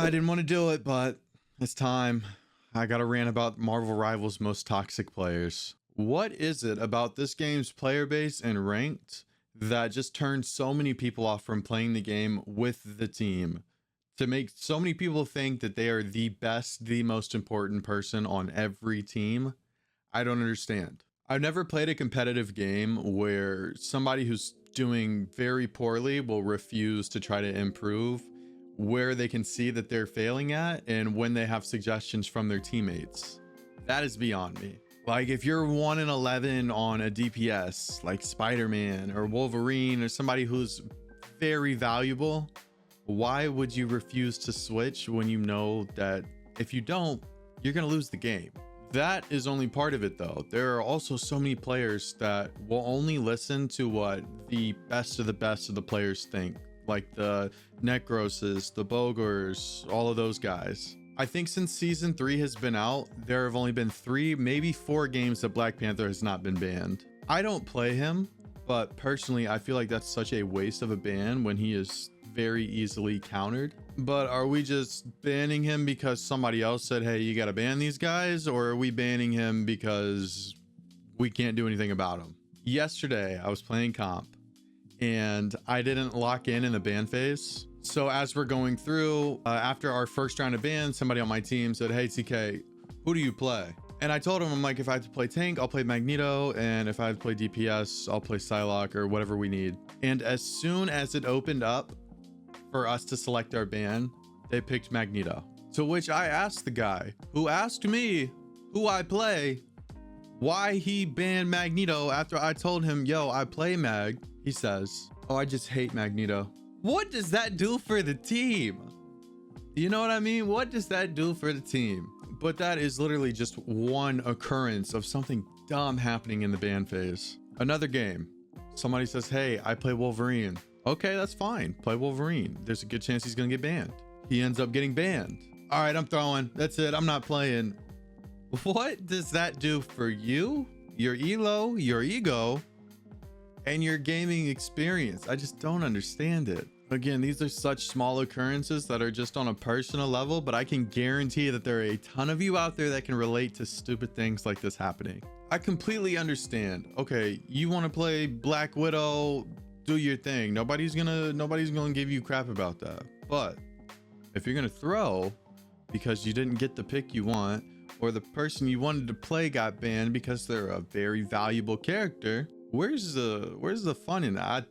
I didn't want to do it, but it's time. I gotta rant about Marvel Rivals' most toxic players. What is it about this game's player base and ranked that just turns so many people off from playing the game with the team? To make so many people think that they are the best, the most important person on every team? I don't understand. I've never played a competitive game where somebody who's doing very poorly will refuse to try to improve where they can see that they're failing at and when they have suggestions from their teammates. That is beyond me. Like if you're 1 in 11 on a DPS like Spider-Man or Wolverine or somebody who's very valuable, why would you refuse to switch when you know that if you don't, you're gonna lose the game? That is only part of it though. There are also so many players that will only listen to what the best of the players think. Like the Necroses, the Bogers, all of those guys. I think since season 3 has been out, there have only been 3, maybe 4 games that Black Panther has not been banned. I don't play him, but personally, I feel like that's such a waste of a ban when he is very easily countered. But are we just banning him because somebody else said, hey, you gotta ban these guys? Or are we banning him because we can't do anything about him? Yesterday, I was playing comp and I didn't lock in the ban phase. So as we're going through, after our first round of bans, somebody on my team said, hey, TK, who do you play? And I told him, I'm like, if I have to play tank, I'll play Magneto. And if I have to play DPS, I'll play Psylocke or whatever we need. And as soon as it opened up for us to select our ban, they picked Magneto. To which I asked the guy who asked me who I play, why he banned Magneto after I told him, yo, I play Mag. He says, oh, I just hate Magneto. What does that do for the team? You know what I mean? What does that do for the team? But that is literally just one occurrence of something dumb happening in the ban phase. Another game, somebody says, hey, I play Wolverine. Okay, that's fine. Play Wolverine. There's a good chance he's gonna get banned. He ends up getting banned. All right, I'm throwing. That's it. I'm not playing. What does that do for you, your elo, your ego, and your gaming experience? I just don't understand it. Again, these are such small occurrences that are just on a personal level, but I can guarantee that there are a ton of you out there that can relate to stupid things like this happening. I completely understand. Okay, you want to play Black Widow, do your thing. Nobody's gonna give you crap about that. But if you're gonna throw because you didn't get the pick you want, or the person you wanted to play got banned because they're a very valuable character, where's the fun in that?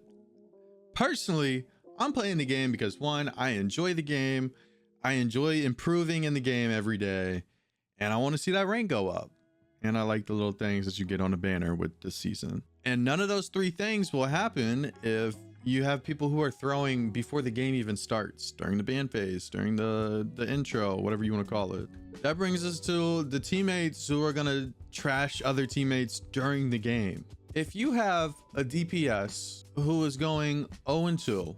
Personally, I'm playing the game because 1, I enjoy the game, I enjoy improving in the game every day, and I want to see that rank go up. And I like the little things that you get on a banner with this season. And none of those 3 things will happen if you have people who are throwing before the game even starts, during the ban phase, during the intro, whatever you want to call it. That brings us to the teammates who are gonna trash other teammates during the game. If you have a DPS who is going 0-2,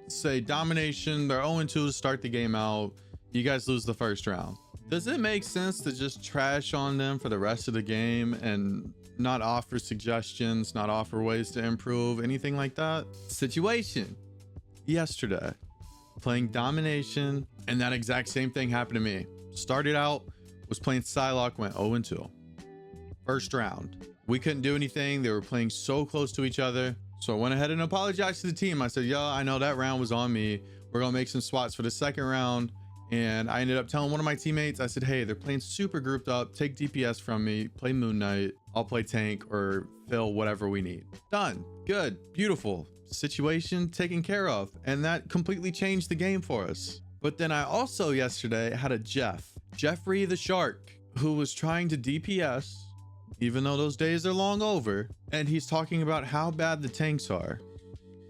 say domination, they're 0-2 to start the game out, you guys lose the first round. Does it make sense to just trash on them for the rest of the game and not offer suggestions, not offer ways to improve, anything like that? Situation yesterday, playing domination, and that exact same thing happened to me. Started out, was playing Psylocke, went 0-2. First round, we couldn't do anything. They were playing so close to each other. So I went ahead and apologized to the team. I said, yo, I know that round was on me. We're gonna make some spots for the second round. And I ended up telling one of my teammates, I said, hey, they're playing super grouped up. Take DPS from me, play Moon Knight. I'll play tank or fill whatever we need. Done. Good. Beautiful. Situation taken care of. And that completely changed the game for us. But then I also yesterday had a Jeffrey the Shark, who was trying to DPS, even though those days are long over. And he's talking about how bad the tanks are,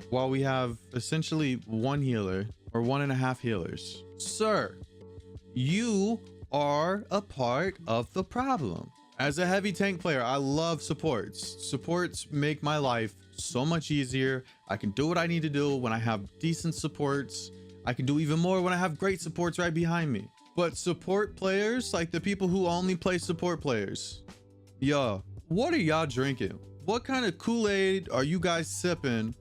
while we have essentially 1 healer or 1.5 healers. Sir, you are a part of the problem. As a heavy tank player, I love supports. Supports make my life so much easier. I can do what I need to do when I have decent supports. I can do even more when I have great supports right behind me. But support players, like the people who only play support players, yo, what are y'all drinking? What kind of Kool-Aid are you guys sipping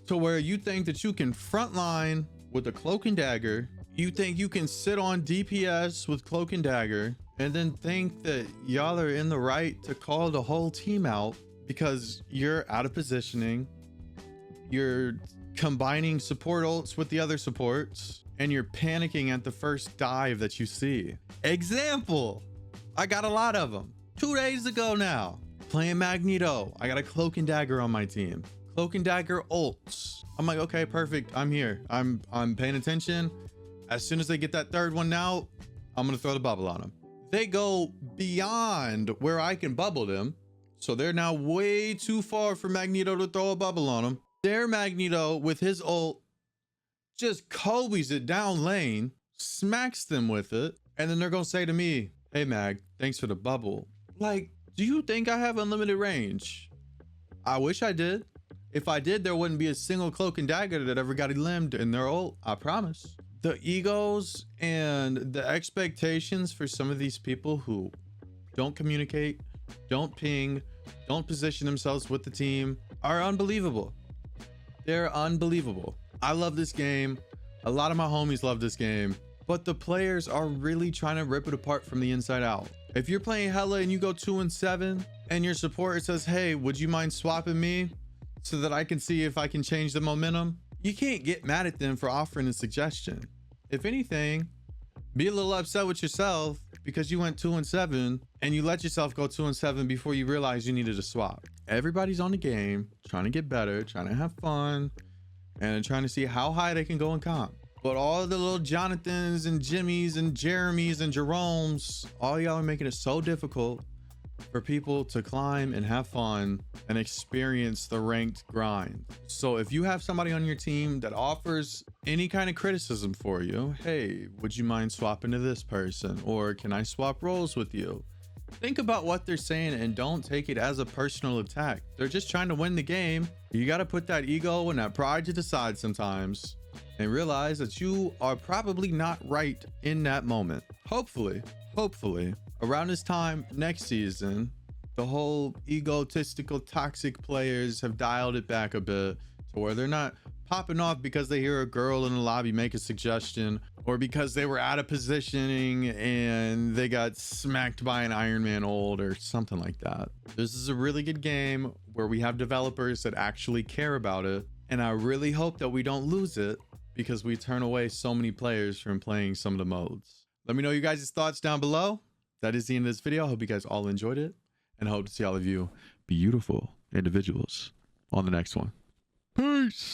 to where you think that you can frontline with a cloak and dagger You think you can sit on DPS with Cloak and Dagger and then think that y'all are in the right to call the whole team out because you're out of positioning, you're combining support ults with the other supports, and you're panicking at the first dive that you see. Example, I got a lot of them. 2 days ago now, playing Magneto, I got a Cloak and Dagger on my team. Cloak and Dagger ults. I'm like, okay, perfect. I'm here. I'm paying attention. As soon as they get that third one out, I'm gonna throw the bubble on them. They go beyond where I can bubble them. So they're now way too far for Magneto to throw a bubble on them. Their Magneto with his ult just Kobe's it down lane, smacks them with it, and then they're gonna say to me, hey Mag, thanks for the bubble. Like, do you think I have unlimited range? I wish I did. If I did, there wouldn't be a single Cloak and Dagger that ever got limbed in their ult, I promise. The egos and the expectations for some of these people who don't communicate, don't ping, don't position themselves with the team are unbelievable. They're unbelievable. I love this game. A lot of my homies love this game, but the players are really trying to rip it apart from the inside out. If you're playing Hella and you go 2-7 and your supporter says, hey, would you mind swapping me so that I can see if I can change the momentum? You can't get mad at them for offering a suggestion. If anything, be a little upset with yourself because you went 2-7 and you let yourself go 2-7 before you realize you needed to swap. Everybody's on the game, trying to get better, trying to have fun, and trying to see how high they can go in comp. But all the little Jonathans and Jimmys and Jeremys and Jeromes, all y'all are making it so difficult for people to climb and have fun and experience the ranked grind. So if you have somebody on your team that offers any kind of criticism for you, hey, would you mind swapping to this person? Or can I swap roles with you? Think about what they're saying and don't take it as a personal attack. They're just trying to win the game. You got to put that ego and that pride to the side sometimes and realize that you are probably not right in that moment. Hopefully, around this time next season, the whole egotistical toxic players have dialed it back a bit to where they're not popping off because they hear a girl in the lobby make a suggestion or because they were out of positioning and they got smacked by an Iron Man ult or something like that. This is a really good game where we have developers that actually care about it, and I really hope that we don't lose it because we turn away so many players from playing some of the modes. Let me know you guys' thoughts down below. That is the end of this video. I hope you guys all enjoyed it, and I hope to see all of you beautiful individuals on the next one. Peace.